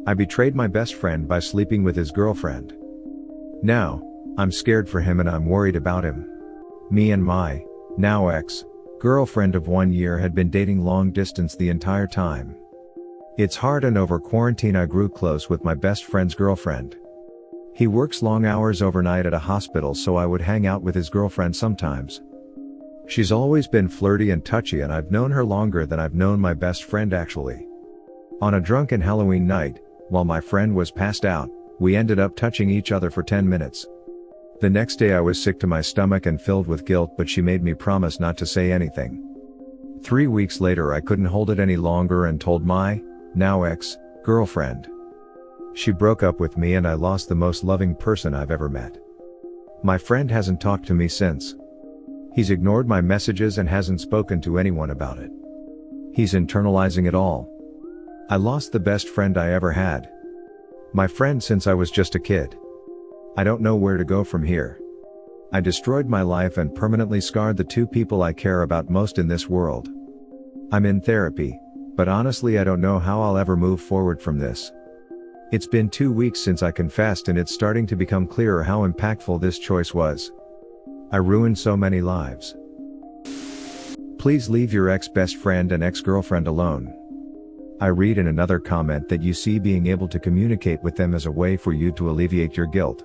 I betrayed my best friend by sleeping with his girlfriend. Now, I'm scared for him and I'm worried about him. Me and my, now ex-girlfriend of 1 year had been dating long distance the entire time. It's hard, and over quarantine I grew close with my best friend's girlfriend. He works long hours overnight at a hospital, so I would hang out with his girlfriend sometimes. She's always been flirty and touchy, and I've known her longer than I've known my best friend actually. On a drunken Halloween night, while my friend was passed out, we ended up touching each other for 10 minutes. The next day I was sick to my stomach and filled with guilt, but she made me promise not to say anything. 3 weeks later I couldn't hold it any longer and told my, now ex-girlfriend. She broke up with me and I lost the most loving person I've ever met. My friend hasn't talked to me since. He's ignored my messages and hasn't spoken to anyone about it. He's internalizing it all. I lost the best friend I ever had. My friend since I was just a kid. I don't know where to go from here. I destroyed my life and permanently scarred the two people I care about most in this world. I'm in therapy, but honestly I don't know how I'll ever move forward from this. It's been 2 weeks since I confessed, and it's starting to become clearer how impactful this choice was. I ruined so many lives. Please leave your ex-best friend and ex-girlfriend alone. I read in another comment that you see being able to communicate with them as a way for you to alleviate your guilt.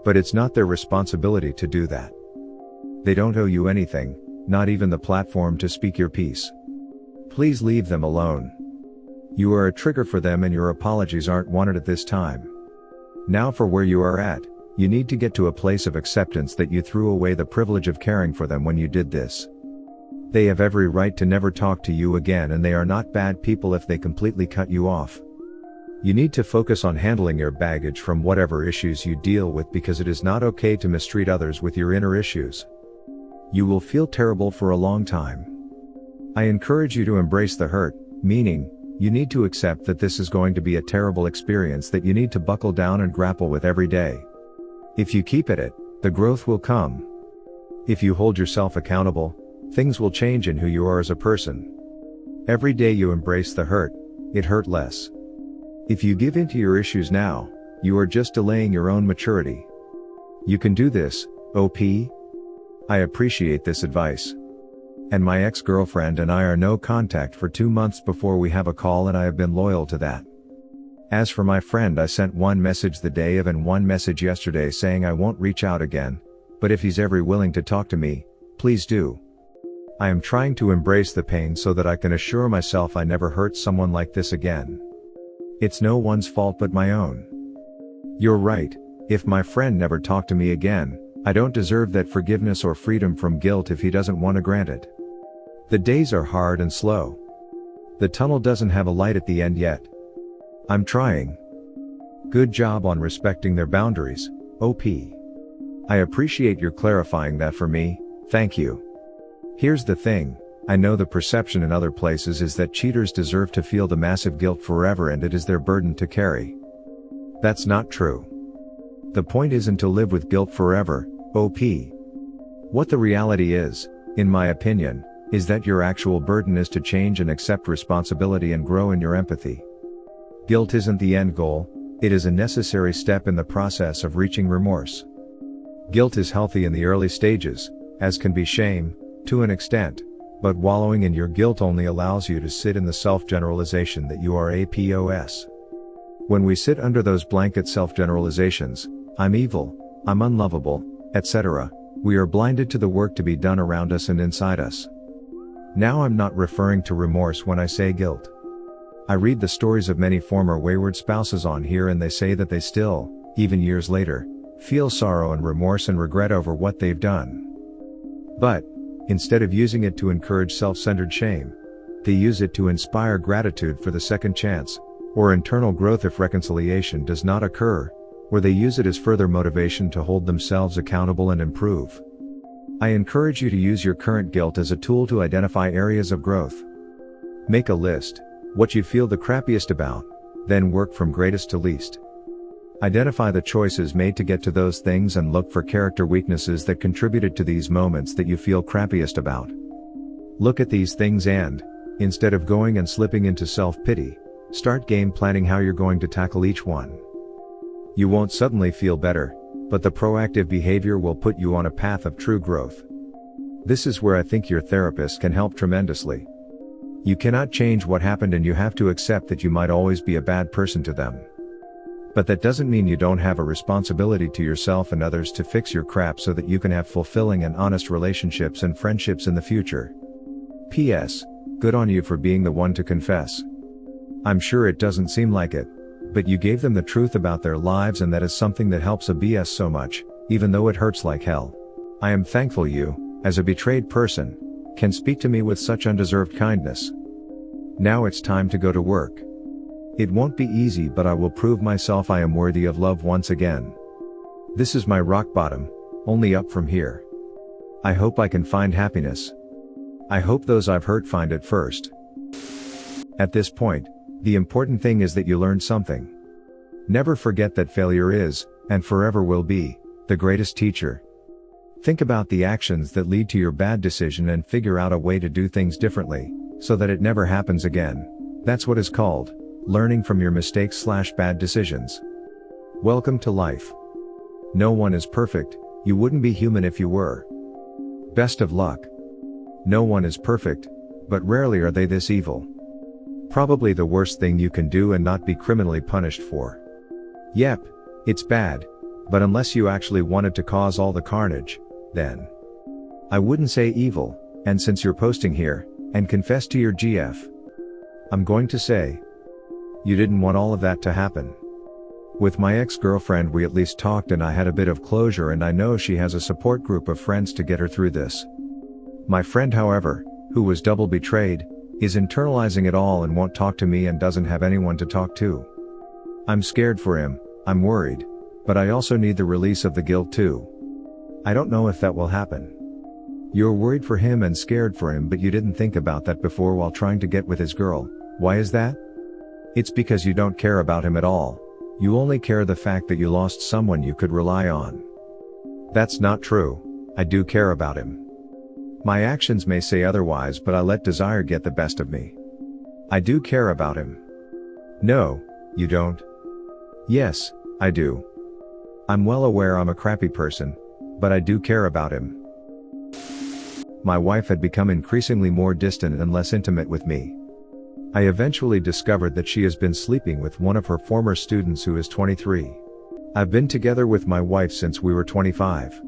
But it's not their responsibility to do that. They don't owe you anything, not even the platform to speak your piece. Please leave them alone. You are a trigger for them and your apologies aren't wanted at this time. Now for where you are at, you need to get to a place of acceptance that you threw away the privilege of caring for them when you did this. They have every right to never talk to you again, and they are not bad people if they completely cut you off. You need to focus on handling your baggage from whatever issues you deal with, because it is not okay to mistreat others with your inner issues. You will feel terrible for a long time. I encourage you to embrace the hurt, meaning, you need to accept that this is going to be a terrible experience that you need to buckle down and grapple with every day. If you keep at it, the growth will come. If you hold yourself accountable, things will change in who you are as a person. Every day you embrace the hurt, it hurt less. If you give in to your issues now, you are just delaying your own maturity. You can do this, OP. I appreciate this advice. And my ex-girlfriend and I are no contact for 2 months before we have a call, and I have been loyal to that. As for my friend, I sent one message the day of and one message yesterday saying I won't reach out again, but if he's ever willing to talk to me, please do. I am trying to embrace the pain so that I can assure myself I never hurt someone like this again. It's no one's fault but my own. You're right, if my friend never talked to me again, I don't deserve that forgiveness or freedom from guilt if he doesn't want to grant it. The days are hard and slow. The tunnel doesn't have a light at the end yet. I'm trying. Good job on respecting their boundaries, OP. I appreciate your clarifying that for me, thank you. Here's the thing, I know the perception in other places is that cheaters deserve to feel the massive guilt forever and it is their burden to carry. That's not true. The point isn't to live with guilt forever, OP. What the reality is, in my opinion, is that your actual burden is to change and accept responsibility and grow in your empathy. Guilt isn't the end goal, it is a necessary step in the process of reaching remorse. Guilt is healthy in the early stages, as can be shame, to an extent, but wallowing in your guilt only allows you to sit in the self-generalization that you are APOS. When we sit under those blanket self-generalizations, I'm evil, I'm unlovable, etc., we are blinded to the work to be done around us and inside us. Now I'm not referring to remorse when I say guilt. I read the stories of many former wayward spouses on here, and they say that they still, even years later, feel sorrow and remorse and regret over what they've done. But, instead of using it to encourage self-centered shame, they use it to inspire gratitude for the second chance, or internal growth if reconciliation does not occur, or they use it as further motivation to hold themselves accountable and improve. I encourage you to use your current guilt as a tool to identify areas of growth. Make a list, what you feel the crappiest about, then work from greatest to least. Identify the choices made to get to those things and look for character weaknesses that contributed to these moments that you feel crappiest about. Look at these things and, instead of going and slipping into self-pity, Start game planning how you're going to tackle each one. You won't suddenly feel better, but the proactive behavior will put you on a path of true growth. This is where I think your therapist can help tremendously. You cannot change what happened and you have to accept that you might always be a bad person to them. But that doesn't mean you don't have a responsibility to yourself and others to fix your crap so that you can have fulfilling and honest relationships and friendships in the future. P.S. Good on you for being the one to confess. I'm sure it doesn't seem like it, but you gave them the truth about their lives, and that is something that helps a BS so much, even though it hurts like hell. I am thankful you, as a betrayed person, can speak to me with such undeserved kindness. Now it's time to go to work. It won't be easy, but I will prove myself I am worthy of love once again. This is my rock bottom, only up from here. I hope I can find happiness. I hope those I've hurt find it first. At this point, the important thing is that you learned something. Never forget that failure is, and forever will be, the greatest teacher. Think about the actions that lead to your bad decision and figure out a way to do things differently, so that it never happens again. That's what is called learning from your mistakes/bad decisions. Welcome to life. No one is perfect, you wouldn't be human if you were. Best of luck. No one is perfect, but rarely are they this evil. Probably the worst thing you can do and not be criminally punished for. Yep, it's bad, but unless you actually wanted to cause all the carnage, then I wouldn't say evil. And since you're posting here, and confess to your GF, I'm going to say, you didn't want all of that to happen. With my ex-girlfriend we at least talked and I had a bit of closure, and I know she has a support group of friends to get her through this. My friend, however, who was double betrayed, is internalizing it all and won't talk to me and doesn't have anyone to talk to. I'm scared for him, I'm worried, but I also need the release of the guilt too. I don't know if that will happen. You're worried for him and scared for him, but you didn't think about that before while trying to get with his girl. Why is that? It's because you don't care about him at all. You only care the fact that you lost someone you could rely on. That's not true. I do care about him. My actions may say otherwise, but I let desire get the best of me. I do care about him. No, you don't. Yes, I do. I'm well aware I'm a crappy person, but I do care about him. My wife had become increasingly more distant and less intimate with me. I eventually discovered that she has been sleeping with one of her former students who is 23. I've been together with my wife since we were 25.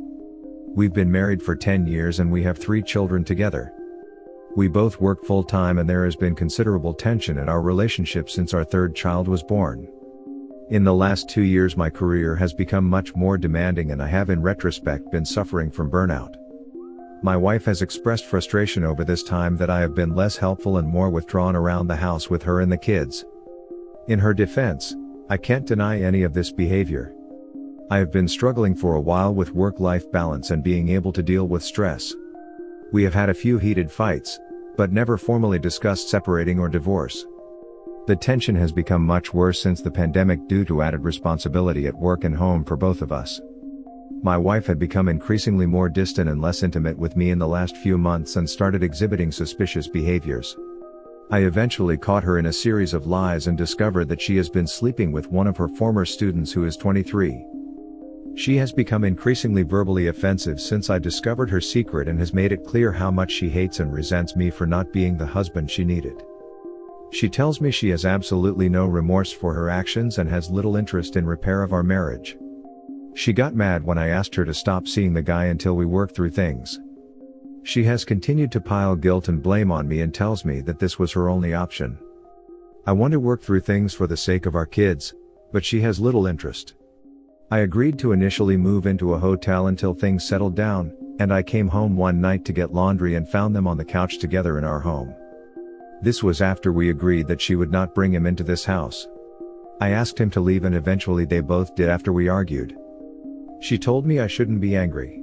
We've been married for 10 years and we have 3 children together. We both work full-time and there has been considerable tension in our relationship since our 3rd child was born. In the last 2 years my career has become much more demanding and I have in retrospect been suffering from burnout. My wife has expressed frustration over this time that I have been less helpful and more withdrawn around the house with her and the kids. In her defense, I can't deny any of this behavior. I have been struggling for a while with work-life balance and being able to deal with stress. We have had a few heated fights, but never formally discussed separating or divorce. The tension has become much worse since the pandemic due to added responsibility at work and home for both of us. My wife had become increasingly more distant and less intimate with me in the last few months and started exhibiting suspicious behaviors. I eventually caught her in a series of lies and discovered that she has been sleeping with one of her former students who is 23. She has become increasingly verbally offensive since I discovered her secret and has made it clear how much she hates and resents me for not being the husband she needed. She tells me she has absolutely no remorse for her actions and has little interest in repair of our marriage. She got mad when I asked her to stop seeing the guy until we work through things. She has continued to pile guilt and blame on me and tells me that this was her only option. I want to work through things for the sake of our kids, but she has little interest. I agreed to initially move into a hotel until things settled down, and I came home one night to get laundry and found them on the couch together in our home. This was after we agreed that she would not bring him into this house. I asked him to leave and eventually they both did after we argued. She told me I shouldn't be angry.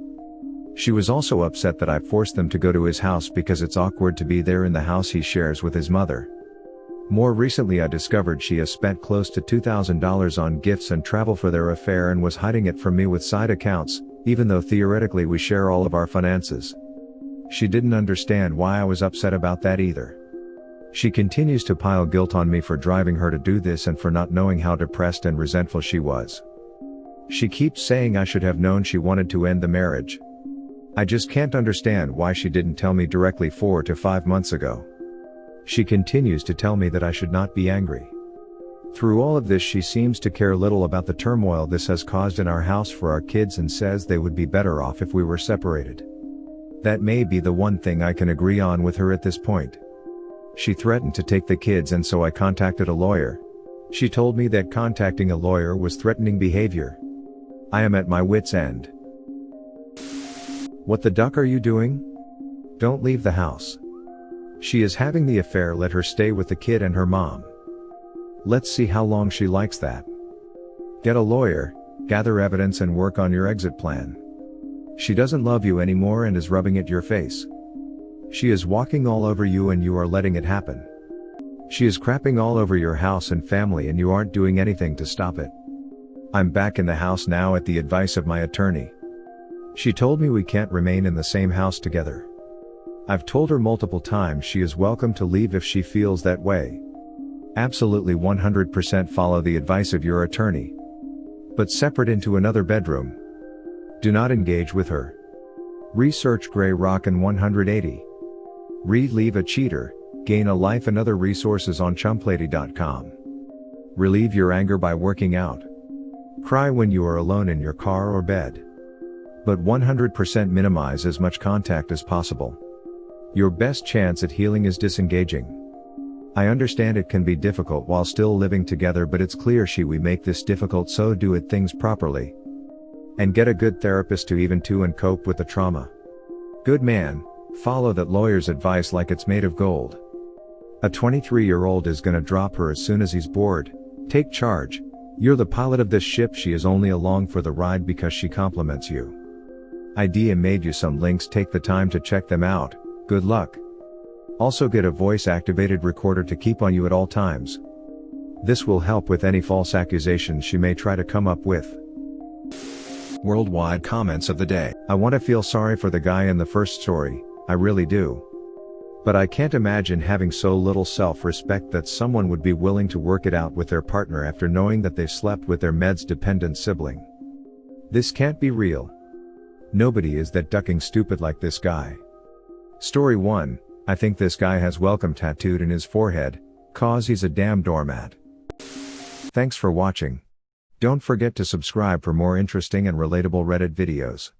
She was also upset that I forced them to go to his house because it's awkward to be there in the house he shares with his mother. More recently I discovered she has spent close to $2,000 on gifts and travel for their affair and was hiding it from me with side accounts, even though theoretically we share all of our finances. She didn't understand why I was upset about that either. She continues to pile guilt on me for driving her to do this and for not knowing how depressed and resentful she was. She keeps saying I should have known she wanted to end the marriage. I just can't understand why she didn't tell me directly 4 to 5 months ago. She continues to tell me that I should not be angry. Through all of this, she seems to care little about the turmoil this has caused in our house for our kids and says they would be better off if we were separated. That may be the one thing I can agree on with her at this point. She threatened to take the kids, and so I contacted a lawyer. She told me that contacting a lawyer was threatening behavior. I am at my wit's end. What the duck are you doing? Don't leave the house. She is having the affair, let her stay with the kid and her mom. Let's see how long she likes that. Get a lawyer, gather evidence and work on your exit plan. She doesn't love you anymore and is rubbing it in your face. She is walking all over you and you are letting it happen. She is crapping all over your house and family and you aren't doing anything to stop it. I'm back in the house now at the advice of my attorney. She told me we can't remain in the same house together. I've told her multiple times she is welcome to leave if she feels that way. Absolutely 100% follow the advice of your attorney. But separate into another bedroom. Do not engage with her. Research Grey Rock and 180. Read Leave a Cheater, Gain a Life and other resources on chumplady.com. Relieve your anger by working out. Cry when you are alone in your car or bed. But 100% minimize as much contact as possible. Your best chance at healing is disengaging. I understand it can be difficult while still living together, but it's clear we make this difficult, so do it things properly. And get a good therapist to even to and cope with the trauma. Good man, follow that lawyer's advice like it's made of gold. A 23-year-old is gonna drop her as soon as he's bored. Take charge. You're the pilot of this ship. She is only along for the ride because she compliments you. Idea made you some links, take the time to check them out. Good luck. Also get a voice-activated recorder to keep on you at all times. This will help with any false accusations she may try to come up with. Worldwide comments of the day. I want to feel sorry for the guy in the first story, I really do. But I can't imagine having so little self-respect that someone would be willing to work it out with their partner after knowing that they slept with their meds-dependent sibling. This can't be real. Nobody is that ducking stupid like this guy. Story 1, I think this guy has welcome tattooed in his forehead, cause he's a damn doormat. Thanks for watching. Don't forget to subscribe for more interesting and relatable Reddit videos.